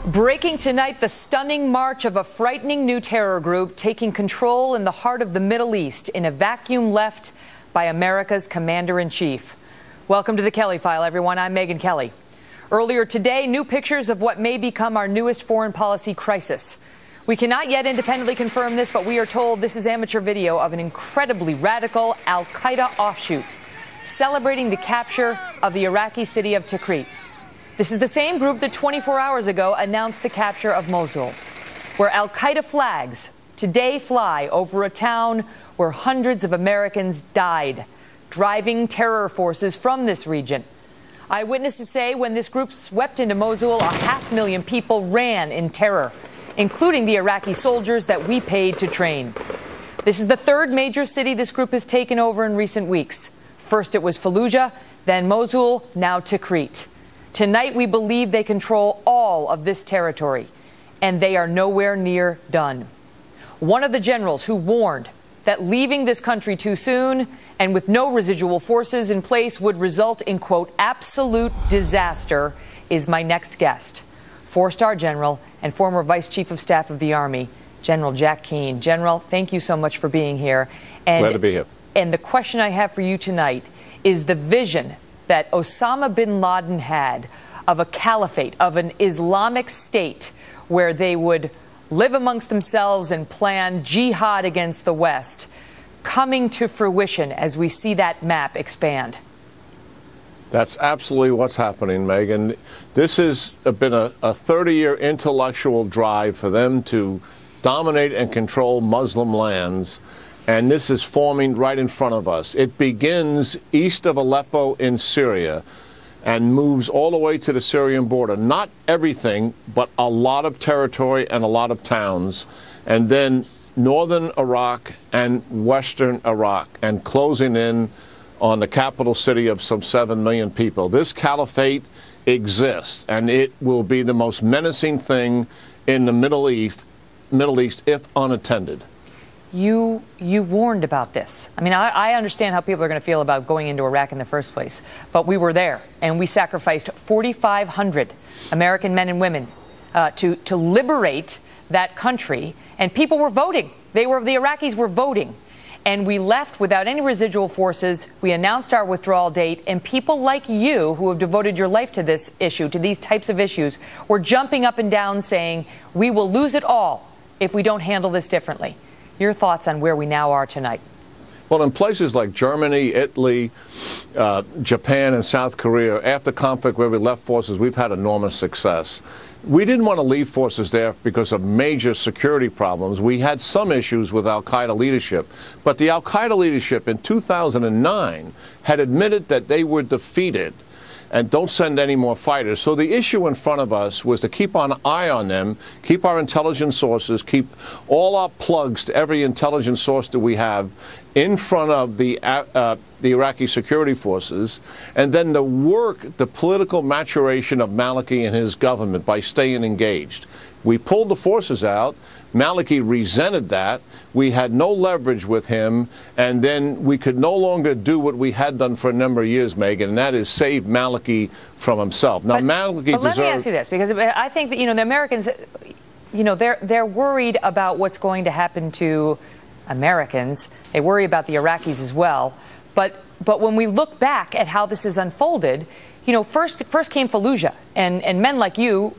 Breaking tonight, the stunning march of a frightening new terror group taking control in the heart of the Middle East in a vacuum left by America's commander-in-chief. Welcome to the Kelly File, everyone. I'm Megyn Kelly. Earlier today, new pictures of what may become our newest foreign policy crisis. We cannot yet independently confirm this, but we are told this is amateur video of an incredibly radical Al-Qaeda offshoot celebrating the capture of the Iraqi city of Tikrit. This is the same group that 24 hours ago announced the capture of Mosul, where Al-Qaeda flags today fly over a town where hundreds of Americans died, driving terror forces from this region. Eyewitnesses say when this group swept into Mosul, 500,000 people ran in terror, including the Iraqi soldiers that we paid to train. This is the third major city this group has taken over in recent weeks. First it was Fallujah, then Mosul, now Tikrit. Tonight we believe they control all of this territory, and they are nowhere near done. One of the generals who warned that leaving this country too soon and with no residual forces in place would result in, quote, absolute disaster is my next guest. Four-star general and former Vice Chief of Staff of the Army, General Jack Keane. General, thank you so much for being here. Glad to be here. And the question I have for you tonight is the vision that Osama bin Laden had of a caliphate, of an Islamic state where they would live amongst themselves and plan jihad against the West, coming to fruition as we see that map expand. That's absolutely what's happening, Megyn. This has been a 30-year intellectual drive for them to dominate and control Muslim lands, and this is forming right in front of us. It begins east of Aleppo in Syria and moves all the way to the Syrian border. Not everything, but a lot of territory and a lot of towns. And then northern Iraq and western Iraq, and closing in on the capital city of some 7 million people. This caliphate exists, and it will be the most menacing thing in the Middle East if unattended. You warned about this. I mean, I understand how people are going to feel about going into Iraq in the first place, but we were there, and we sacrificed 4,500 American men and women to liberate that country, and people were voting. The Iraqis were voting, and we left without any residual forces. We announced our withdrawal date, and people like you who have devoted your life to this issue, to these types of issues, were jumping up and down saying, we will lose it all if we don't handle this differently. Your thoughts on where we now are tonight? Well, in places like Germany, Italy, Japan, and South Korea, after conflict where we left forces, we've had enormous success. We didn't want to leave forces there because of major security problems. We had some issues with Al-Qaeda leadership, but the Al-Qaeda leadership in 2009 had admitted that they were defeated and don't send any more fighters. So the issue in front of us was to keep an eye on them, keep our intelligence sources, keep all our plugs to every intelligence source that we have in front of the Iraqi security forces, and then to work the political maturation of Maliki and his government by staying engaged. We pulled the forces out. Maliki resented that. We had no leverage with him, and then we could no longer do what we had done for a number of years, Megyn, and that is save Maliki from himself. Now, Maliki let me ask you this, because I think that, the Americans, they're worried about what's going to happen to Americans. They worry about the Iraqis as well. But when we look back at how this has unfolded, first came Fallujah, and men like you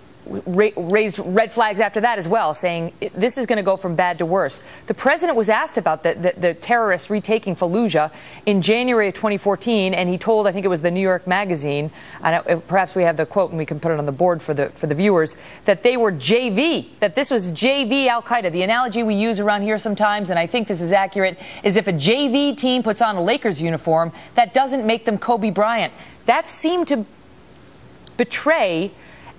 raised red flags after that as well, saying this is going to go from bad to worse. The president was asked about the terrorists retaking Fallujah in January of 2014, and he told, I think it was the New York Magazine, and perhaps we have the quote and we can put it on the board for the viewers, that they were JV, that this was JV Al-Qaeda. The analogy we use around here sometimes, and I think this is accurate, is if a JV team puts on a Lakers uniform, that doesn't make them Kobe Bryant. That seemed to betray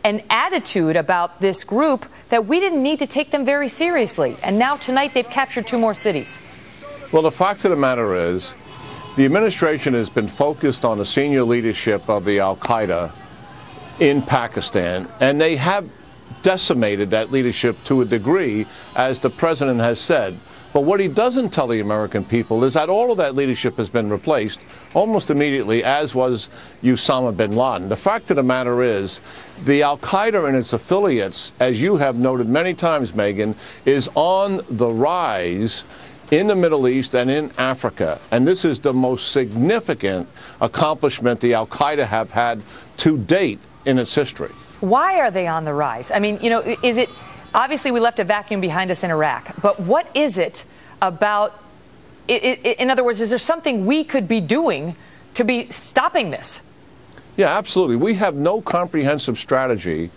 an attitude about this group that we didn't need to take them very seriously. And now tonight they've captured 2 more cities. Well, the fact of the matter is, the administration has been focused on the senior leadership of the Al-Qaeda in Pakistan, and they have decimated that leadership to a degree, as the president has said. But what he doesn't tell the American people is that all of that leadership has been replaced almost immediately, as was Osama bin Laden. The fact of the matter is, the Al-Qaeda and its affiliates, as you have noted many times, Megan, is on the rise in the Middle East and in Africa. And this is the most significant accomplishment the Al-Qaeda have had to date in its history. Why are they on the rise? I mean, you know, is it, obviously we left a vacuum behind us in Iraq, but what is it about, in other words, is there something we could be doing to be stopping this? Yeah, absolutely. We have no comprehensive strategy,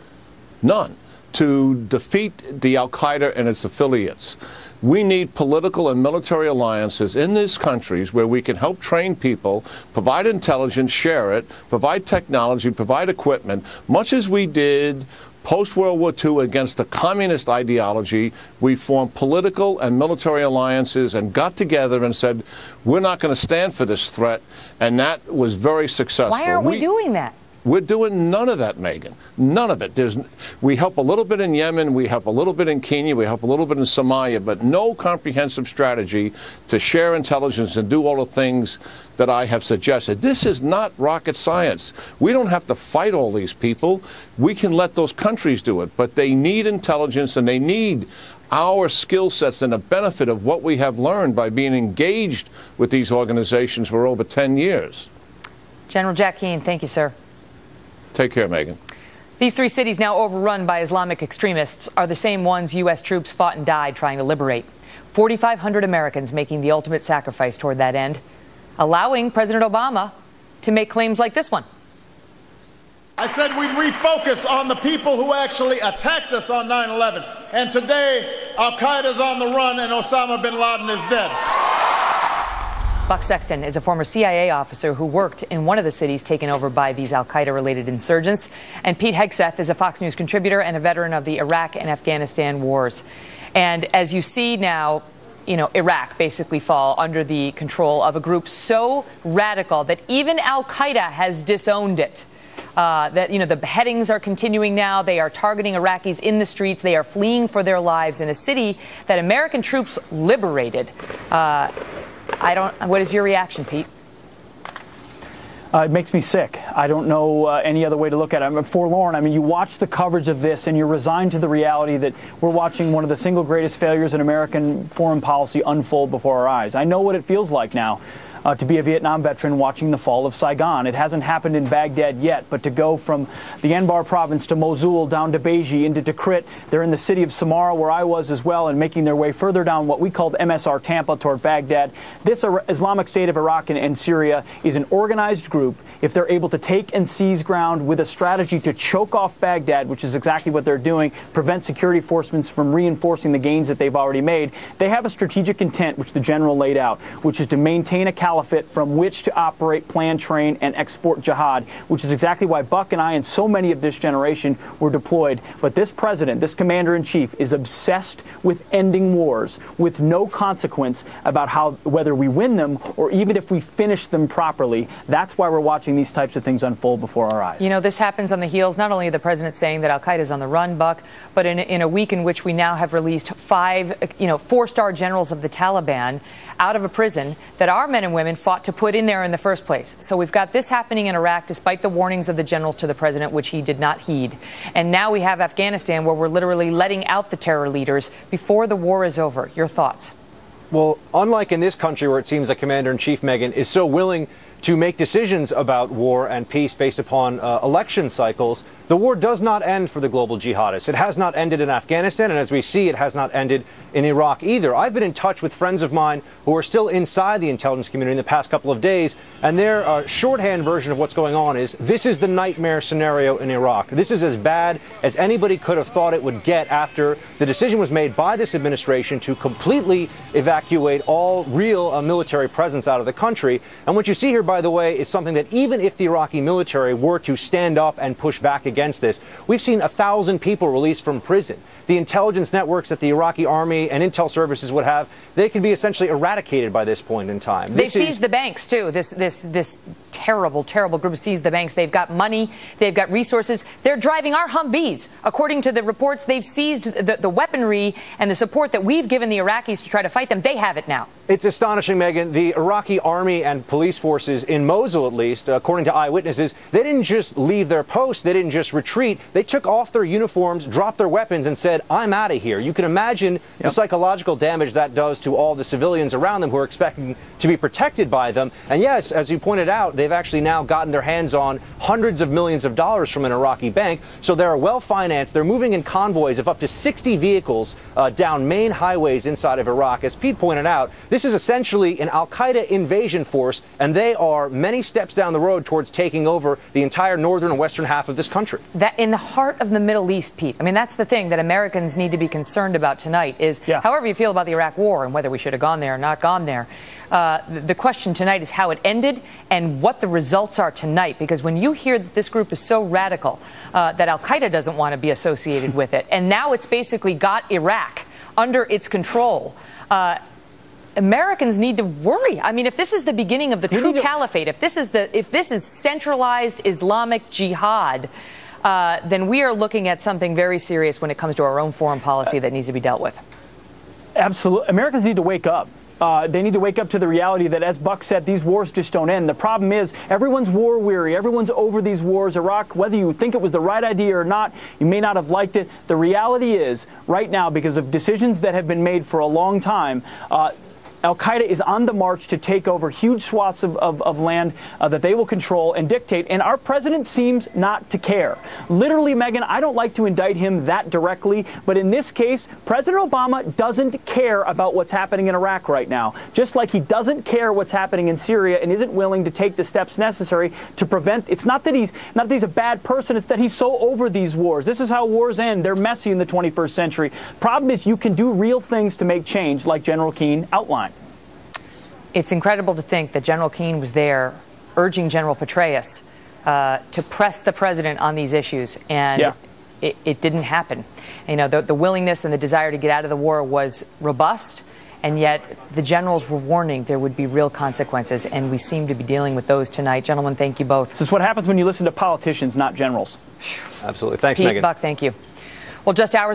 none, to defeat the Al-Qaeda and its affiliates. We need political and military alliances in these countries where we can help train people, provide intelligence, share it, provide technology, provide equipment, much as we did post-World War II against the communist ideology. We formed political and military alliances and got together and said, we're not going to stand for this threat, and that was very successful. Why aren't we doing that? We're doing none of that, Megan. None of it. We help a little bit in Yemen, we help a little bit in Kenya, we help a little bit in Somalia, but no comprehensive strategy to share intelligence and do all the things that I have suggested. This is not rocket science. We don't have to fight all these people. We can let those countries do it, but they need intelligence and they need our skill sets and the benefit of what we have learned by being engaged with these organizations for over 10 years. General Jack Keane, thank you, sir. Take care, Megan. These three cities, now overrun by Islamic extremists, are the same ones U.S. troops fought and died trying to liberate. 4,500 Americans making the ultimate sacrifice toward that end, allowing President Obama to make claims like this one. I said we'd refocus on the people who actually attacked us on 9/11. And today, Al-Qaeda's on the run and Osama bin Laden is dead. Buck Sexton is a former CIA officer who worked in one of the cities taken over by these Al-Qaeda-related insurgents. And Pete Hegseth is a Fox News contributor and a veteran of the Iraq and Afghanistan wars. And as you see now, you know, Iraq basically fall under the control of a group so radical that even Al-Qaeda has disowned it. That, you know, the beheadings are continuing now. They are targeting Iraqis in the streets. They are fleeing for their lives in a city that American troops liberated. What is your reaction, Pete? It makes me sick. I don't know any other way to look at it. I'm forlorn. I mean, you watch the coverage of this and you're resigned to the reality that we're watching one of the single greatest failures in American foreign policy unfold before our eyes. I know what it feels like now. To be a Vietnam veteran watching the fall of Saigon. It hasn't happened in Baghdad yet, but to go from the Anbar province to Mosul, down to Beiji, into Tikrit, they're in the city of Samarra, where I was as well, and making their way further down what we called MSR Tampa toward Baghdad. This Islamic State of Iraq and Syria is an organized group. If they're able to take and seize ground with a strategy to choke off Baghdad, which is exactly what they're doing, prevent security forces from reinforcing the gains that they've already made, they have a strategic intent, which the general laid out, which is to maintain a caliphate from which to operate, plan, train, and export jihad, which is exactly why Buck and I and so many of this generation were deployed. But this president, this commander-in-chief, is obsessed with ending wars with no consequence about whether we win them or even if we finish them properly. That's why we're watching these types of things unfold before our eyes. You know, this happens on the heels not only of the president saying that Al-Qaeda is on the run, Buck, but in a week in which we now have released 4-star generals of the Taliban out of a prison that our men and women fought to put in there in the first place. So we've got this happening in Iraq despite the warnings of the generals to the president, which he did not heed. And now we have Afghanistan, where we're literally letting out the terror leaders before the war is over. Your thoughts? Well, unlike in this country where it seems the commander-in-chief, Megyn, is so willing to make decisions about war and peace based upon election cycles, the war does not end for the global jihadists. It has not ended in Afghanistan, and as we see, it has not ended in Iraq either. I've been in touch with friends of mine who are still inside the intelligence community in the past couple of days, and their shorthand version of what's going on is, this is the nightmare scenario in Iraq. This is as bad as anybody could have thought it would get after the decision was made by this administration to completely evacuate all real military presence out of the country. And what you see here, by the way, is something that even if the Iraqi military were to stand up and push back against this, we've seen 1,000 people released from prison. The intelligence networks that the Iraqi army and intel services would have, they can be essentially eradicated by this point in time. They seized the banks, too. This terrible, terrible group seized the banks. They've got money. They've got resources. They're driving our Humvees. According to the reports, they've seized the weaponry and the support that we've given the Iraqis to try to fight them. They have it now. It's astonishing, Megyn. The Iraqi army and police forces in Mosul, at least, according to eyewitnesses, they didn't just leave their posts. They didn't just retreat. They took off their uniforms, dropped their weapons, and said, I'm out of here. You can imagine the psychological damage that does to all the civilians around them who are expecting to be protected by them. And yes, as you pointed out, they've actually now gotten their hands on hundreds of millions of dollars from an Iraqi bank. So they're well-financed. They're moving in convoys of up to 60 vehicles down main highways inside of Iraq. As Pete pointed out, this is essentially an Al-Qaeda invasion force, and they are many steps down the road towards taking over the entire northern and western half of this country. That in the heart of the Middle East, Pete. I mean, that's the thing that Americans need to be concerned about tonight is however you feel about the Iraq war and whether we should have gone there or not gone there. The question tonight is how it ended and what the results are tonight, because when you hear that this group is so radical that Al-Qaeda doesn't want to be associated with it, and now it's basically got Iraq under its control, Americans need to worry. I mean, if this is the beginning of the true caliphate, if this is centralized Islamic jihad, then we are looking at something very serious when it comes to our own foreign policy that needs to be dealt with. Absolutely. Americans need to wake up. They need to wake up to the reality that, as Buck said, these wars just don't end. The problem is everyone's war weary. Everyone's over these wars. Iraq, whether you think it was the right idea or not, you may not have liked it. The reality is, right now, because of decisions that have been made for a long time, Al-Qaeda is on the march to take over huge swaths of land that they will control and dictate, and our president seems not to care. Literally, Megyn, I don't like to indict him that directly, but in this case, President Obama doesn't care about what's happening in Iraq right now, just like he doesn't care what's happening in Syria and isn't willing to take the steps necessary to prevent. It's not that he's a bad person, it's that he's so over these wars. This is how wars end. They're messy in the 21st century. Problem is, you can do real things to make change, like General Keane outlined. It's incredible to think that General Keane was there urging General Petraeus to press the president on these issues, and it didn't happen. You know, the willingness and the desire to get out of the war was robust, and yet the generals were warning there would be real consequences, and we seem to be dealing with those tonight. Gentlemen, thank you both. This is what happens when you listen to politicians, not generals. Absolutely. Thanks, Pete, Megyn. Buck, thank you. Well, just hours